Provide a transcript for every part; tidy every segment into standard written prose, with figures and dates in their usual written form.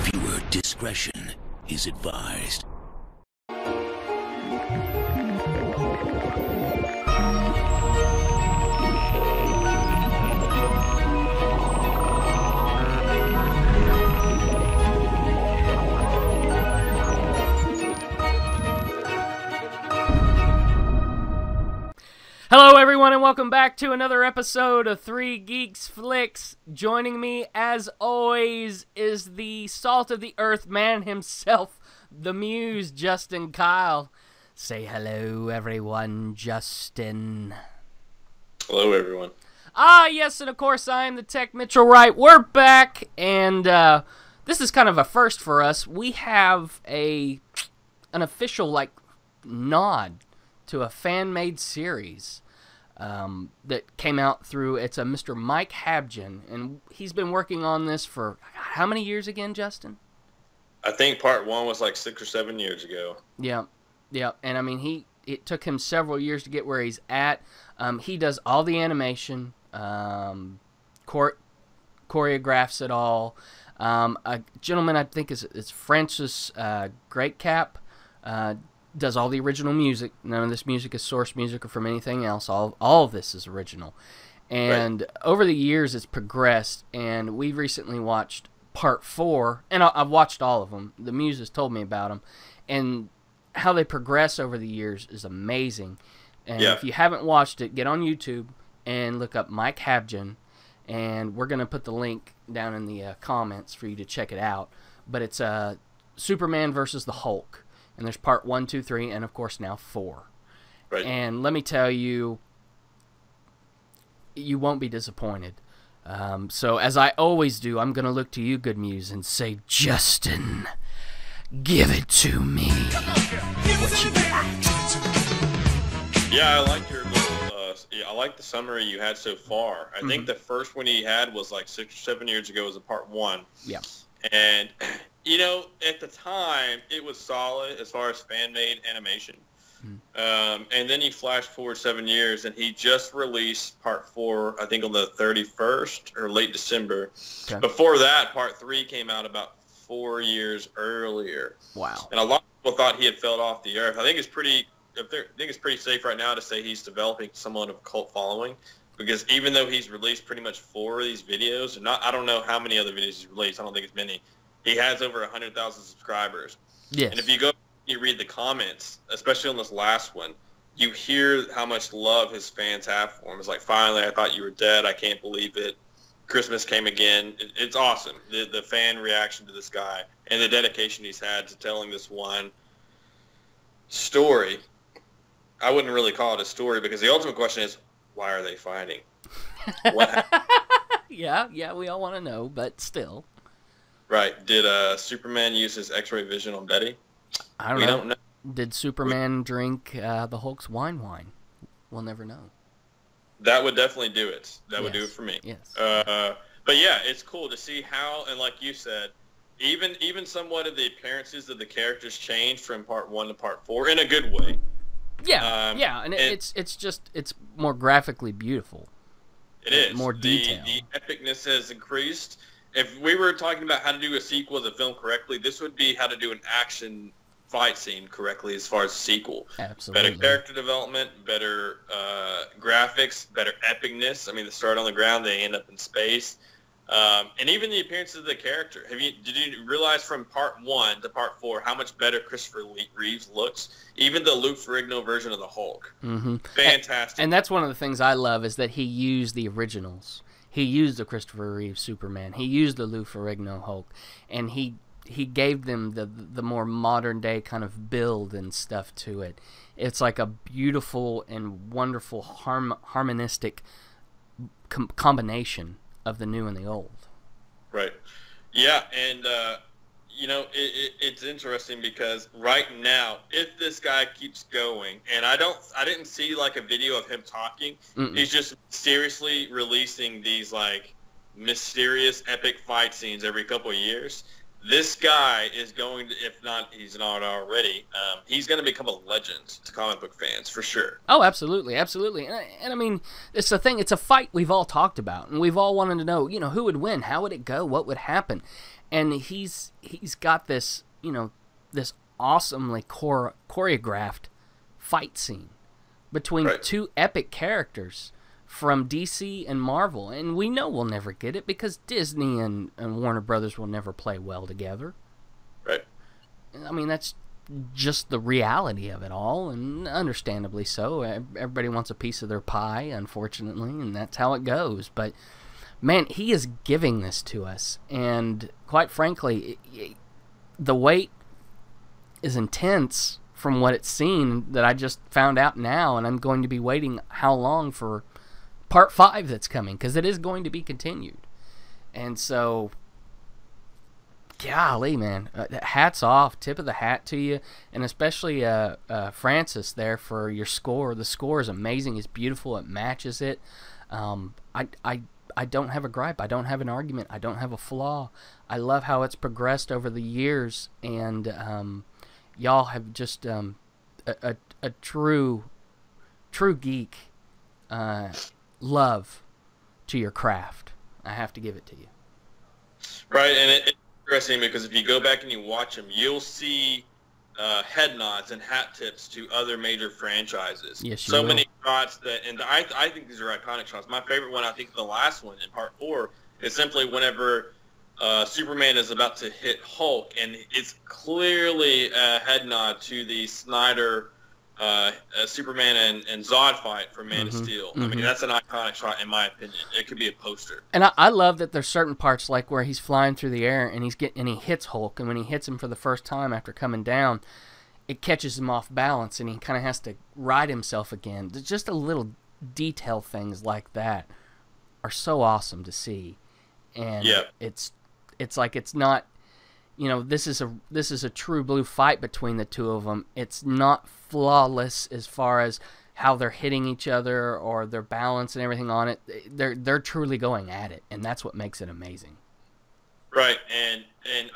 Viewer discretion is advised. Hello everyone and welcome back to another episode of 3 Geeks Flix. Joining me as always is the salt of the earth man himself, the muse, Justin Kyle. Say hello everyone, Justin. Hello everyone. Ah yes, and of course I am the Tech Mitchell Wright. We're back, and this is kind of a first for us. We have an official nod to a fan-made series that came out through, it's a Mr. Mike Habjan, and he's been working on this for how many years again, Justin? I think part one was like 6 or 7 years ago. Yeah, and I mean, it took him several years to get where he's at. He does all the animation, choreographs it all. A gentleman, I think it's Francis Greatcap, does all the original music. None of this music is source music or from anything else. All of this is original. And right. Over the years, it's progressed, and we recently watched part 4, and I've watched all of them. The Muse has told me about them, and how they progress over the years is amazing. And if you haven't watched it, get on YouTube and look up Mike Habjan, and we're going to put the link down in the comments for you to check it out. But it's Superman versus the Hulk. And there's part 1, 2, 3, and of course now 4. Right. And let me tell you, you won't be disappointed. So as I always do, I'm going to look to you, good muse, and say, Justin, give it to me. What you got? Yeah, I like your little. I like the summary you had so far. I think the first one he had was like 6 or 7 years ago. Was a part 1. Yeah. And you know, at the time, it was solid as far as fan-made animation. And then he flashed forward 7 years, and he just released part 4, I think on the 31st or late December. Okay. Before that, part 3 came out about 4 years earlier. Wow. And a lot of people thought he had fell off the earth. I think it's pretty safe right now to say he's developing somewhat of a cult following, because even though he's released pretty much 4 of these videos, I don't know how many other videos he's released. I don't think it's many. He has over 100,000 subscribers. Yes. And if you go, you read the comments, especially on this last one, you hear how much love his fans have for him. It's like, finally, I thought you were dead. I can't believe it. Christmas came again. It's awesome. The fan reaction to this guy and the dedication he's had to telling this one story. I wouldn't really call it a story, because the ultimate question is, why are they fighting? What happened? Yeah, we all want to know, but still. Right. Did Superman use his X-ray vision on Betty? I don't know. Did Superman drink the Hulk's wine? We'll never know. That would definitely do it. That would do it for me. Yes. But yeah, it's cool to see how, and like you said, even somewhat of the appearances of the characters changed from part 1 to part 4 in a good way. Yeah, and it's more graphically beautiful. It is. More detail. The epicness has increased. If we were talking about how to do a sequel of the film correctly, this would be how to do an action fight scene correctly as far as a sequel. Absolutely. Better character development, better graphics, better epicness. I mean, they start on the ground, they end up in space. And even the appearances of the character. Did you realize from part 1 to part 4 how much better Christopher Reeves looks? Even the Lou Ferrigno version of the Hulk. Fantastic. And that's one of the things I love, is that he used the originals. He used the Christopher Reeve Superman. He used the Lou Ferrigno Hulk, and he gave them the more modern day kind of build and stuff to it. It's like a beautiful and wonderful harmonistic combination of the new and the old. Right. Yeah, and you know, it's interesting because right now, if this guy keeps going, and I didn't see like a video of him talking. He's just seriously releasing these like mysterious epic fight scenes every couple of years. This guy is going to, if not, he's not already, he's going to become a legend to comic book fans, for sure. Oh, absolutely, absolutely. And I mean, it's the thing, it's a fight we've all talked about, and we've all wanted to know, you know, who would win, how would it go, what would happen. and he's got this, this awesomely choreographed fight scene between two epic characters from DC and Marvel, and we know we'll never get it because Disney and Warner Brothers will never play well together. Right. I mean, that's just the reality of it all, and understandably so. Everybody wants a piece of their pie, unfortunately, and that's how it goes. But man, he is giving this to us, and quite frankly, the wait is intense from what it's seen that I just found out now, and I'm going to be waiting how long for Part 5 that's coming, because it is going to be continued. And so, golly, man, hats off, tip of the hat to you, and especially Francis there for your score. The score is amazing, it's beautiful, it matches it. I don't have a gripe, I don't have an argument, I don't have a flaw. I love how it's progressed over the years, and y'all have just a true geek love to your craft. I have to give it to you. Right, and it's interesting because if you go back and you watch them, you'll see head nods and hat tips to other major franchises. Yes, you so will. Many shots that, and I think these are iconic shots. My favorite one, I think the last one in Part 4, is simply whenever Superman is about to hit Hulk, and it's clearly a head nod to the Snyder Superman and Zod fight from Man of Steel. I mean, that's an iconic shot in my opinion. It could be a poster. And I love that there's certain parts like where he's flying through the air and he hits Hulk, and when he hits him for the first time after coming down, it catches him off balance and he kind of has to ride himself again. Just a little detail things like that are so awesome to see. And it's like it's not, this is a true blue fight between the two of them. It's not flawless as far as how they're hitting each other or their balance and everything on it. They're truly going at it, and that's what makes it amazing. Right, and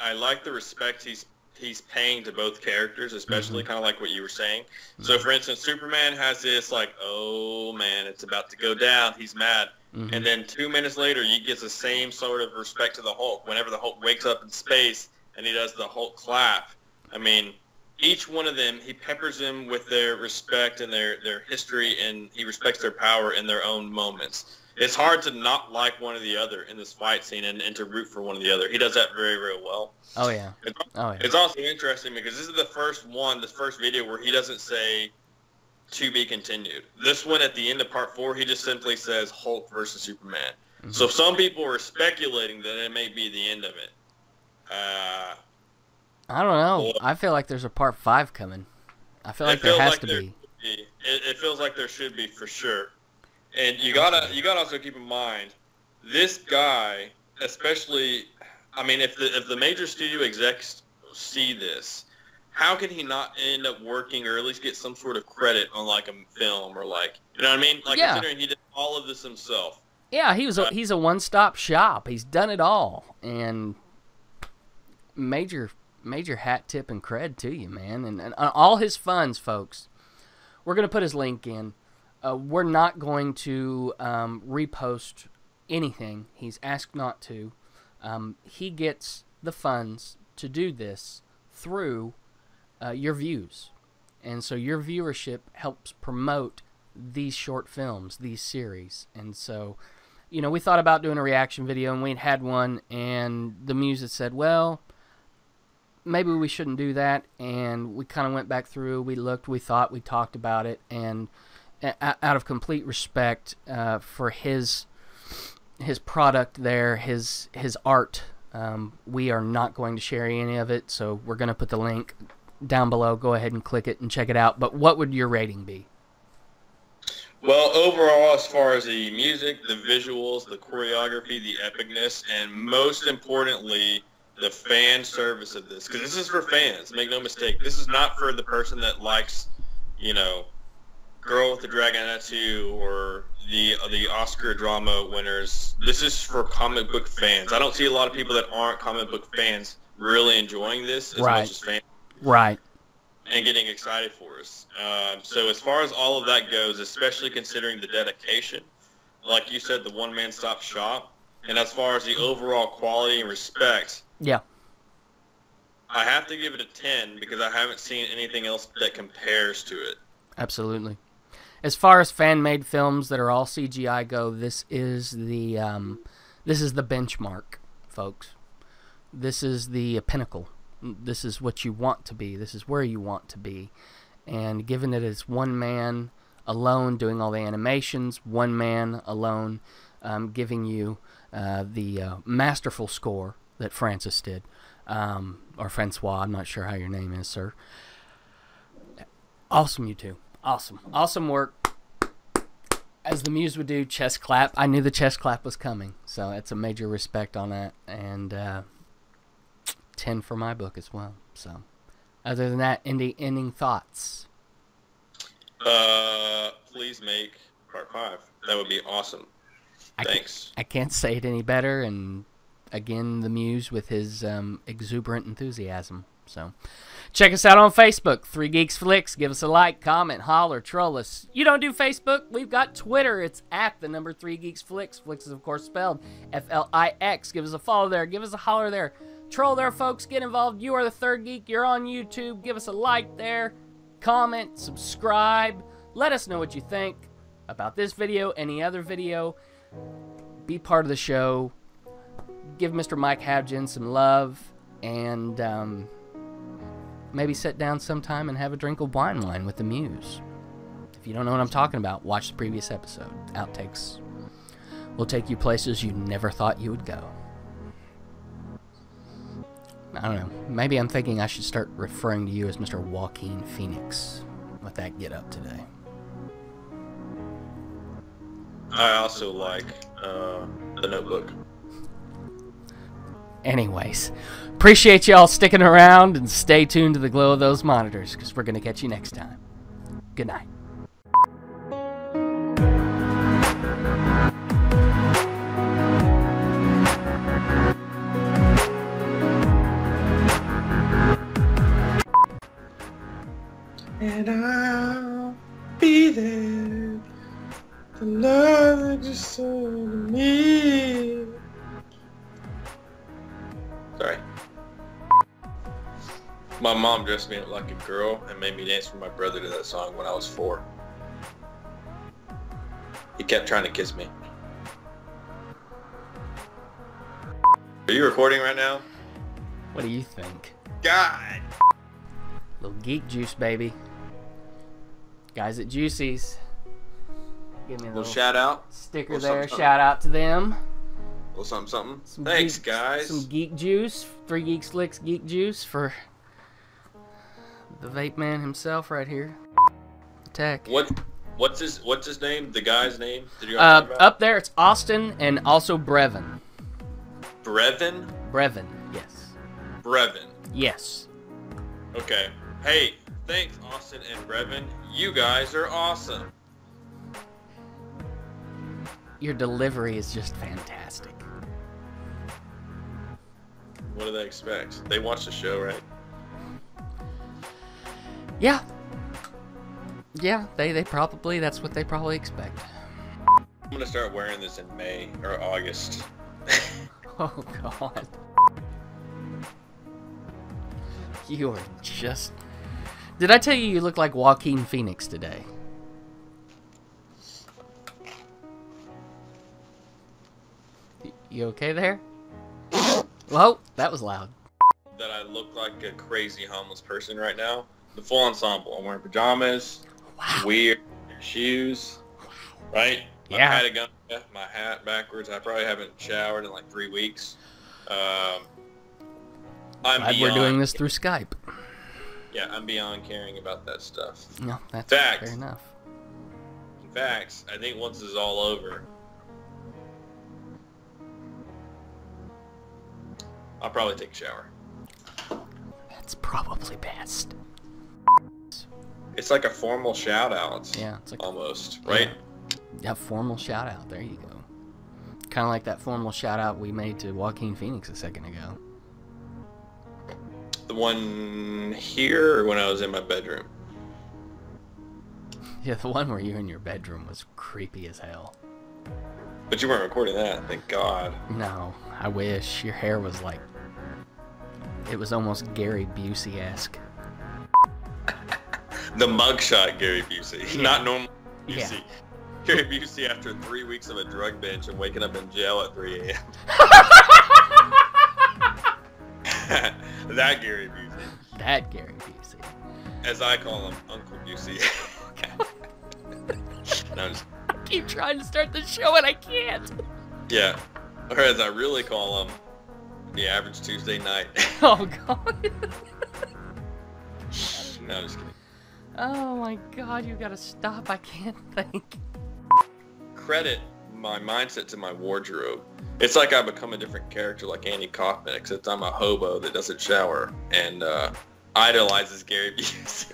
I like the respect he's paying to both characters, especially kind of like what you were saying. So, for instance, Superman has this like, oh man, it's about to go down. He's mad. And then 2 minutes later, he gets the same sort of respect to the Hulk. Whenever the Hulk wakes up in space and he does the Hulk clap, I mean, each one of them, he peppers them with their respect and their history, and he respects their power in their own moments. It's hard to not like one or the other in this fight scene and to root for one or the other. He does that very, very well. Oh, yeah. It's also interesting because this is the first video where he doesn't say to be continued. This one at the end of Part 4, he just simply says Hulk versus Superman. So some people are speculating that it may be the end of it. I don't know. I feel like there's a Part 5 coming. I feel like there has to be. It feels like there should be for sure. And you gotta also keep in mind, this guy, especially, I mean, if the major studio execs see this, how can he not end up working or at least get some sort of credit on like a film or like, you know what I mean? Like considering he did all of this himself. Yeah, he's a one-stop shop. He's done it all, and major hat tip and cred to you, man. And all his funds, folks. We're gonna put his link in. We're not going to repost anything. He's asked not to. He gets the funds to do this through your views. And so your viewership helps promote these short films, these series. And so, we thought about doing a reaction video, and we'd had one, and the Muse had said, well, maybe we shouldn't do that. And we kind of went back through, we looked, we thought, we talked about it, and out of complete respect for his product there, his art, we are not going to share any of it, so we're going to put the link down below. Go ahead and click it and check it out. But what would your rating be? Well, overall, as far as the music, the visuals, the choreography, the epicness, and most importantly, the fan service of this, because this is for fans, make no mistake. This is not for the person that likes, Girl with the Dragon Tattoo or the Oscar drama winners. This is for comic book fans. I don't see a lot of people that aren't comic book fans really enjoying this as much as fans. Right. And getting excited for us. So as far as all of that goes, especially considering the dedication, like you said, the one-man stop shop, and as far as the overall quality and respect, Yeah. I have to give it a 10 because I haven't seen anything else that compares to it. Absolutely. As far as fan-made films that are all CGI go, this is the benchmark, folks. This is the pinnacle. This is what you want to be. This is where you want to be. And given that it's one man alone doing all the animations, one man alone giving you the masterful score that Francis did, or Francois, I'm not sure how your name is, sir. Awesome, you two. Awesome. Awesome work. As the Muse would do, chest clap. I knew the chest clap was coming, so it's a major respect on that. And 10 for my book as well. So, other than that, ending thoughts. Please make part 5. That would be awesome. Thanks. I can't say it any better. And again, the Muse with his exuberant enthusiasm. So, check us out on Facebook, 3 Geeks Flix. Give us a like, comment, holler, troll us. You don't do Facebook? We've got Twitter. It's at the number 3 Geeks Flix. Flix is, of course, spelled F-L-I-X. Give us a follow there. Give us a holler there. Troll there, folks. Get involved. You are the Third Geek. You're on YouTube. Give us a like there. Comment, subscribe. Let us know what you think about this video, any other video. Be part of the show. Give Mr. Mike Habjan some love. And maybe sit down sometime and have a drink of wine with the Muse. If you don't know what I'm talking about, watch the previous episode. Outtakes will take you places you never thought you would go. I don't know. Maybe I'm thinking I should start referring to you as Mr. Joaquin Phoenix with that get up today. I also like The Notebook. Anyways, appreciate y'all sticking around and stay tuned to the glow of those monitors because we're going to catch you next time. Good night. And I'll be there to love that you saw to me. Sorry. My mom dressed me up like a girl and made me dance with my brother to that song when I was 4. He kept trying to kiss me. Are you recording right now? What do you think? God! Little geek juice, baby. Guys at Juicy's. Give me a little shout out. Sticker little there. something, Shout out to them. Little something, something. Some Thanks, geek, guys. Some geek juice. 3 Geeks Flix geek juice for the vape man himself right here. Tech. What's his name? The guy's name? Did you talk about? Up there, it's Austin and also Brevin. Brevin? Brevin, yes. Brevin. Yes. Okay. Hey, thanks, Austin and Brevin. You guys are awesome. Your delivery is just fantastic. What do they expect? They watch the show, right? Yeah. Yeah, they probably, that's what they probably expect. I'm gonna start wearing this in May or August. Oh, God. You are just... Did I tell you you look like Joaquin Phoenix today? You okay there? Whoa, that was loud. That I look like a crazy homeless person right now. The full ensemble. I'm wearing pajamas, Wow. weird shoes, right? Yeah. I had a gun, my hat backwards. I probably haven't showered in like 3 weeks. I'm Glad we're doing this through Skype. Yeah, I'm beyond caring about that stuff. No, that's Fact. fair enough. In fact, I think once this is all over, I'll probably take a shower. That's probably best. It's like a formal shout out. Yeah, it's like almost, right? Yeah, formal shout out. There you go. Kind of like that formal shout out we made to Joaquin Phoenix a second ago. The one here or when I was in my bedroom? Yeah, the one where you're in your bedroom was creepy as hell. But you weren't recording that, thank God. No, I wish. Your hair was like It was almost Gary Busey-esque. The mugshot Gary Busey, Yeah. not normal Busey. Yeah. Gary Busey after 3 weeks of a drug binge and waking up in jail at 3 a.m. That Gary Busey. That Gary Busey. As I call him, Uncle Busey. No, just, I keep trying to start the show and I can't. yeah. Or as I really call him, the average Tuesday night. Oh, God. No, I'm just kidding. Oh, my God. You gotta stop. I can't think. Credit my mindset to my wardrobe. It's like I become a different character like Andy Kaufman, except I'm a hobo that doesn't shower and idolizes Gary Busey.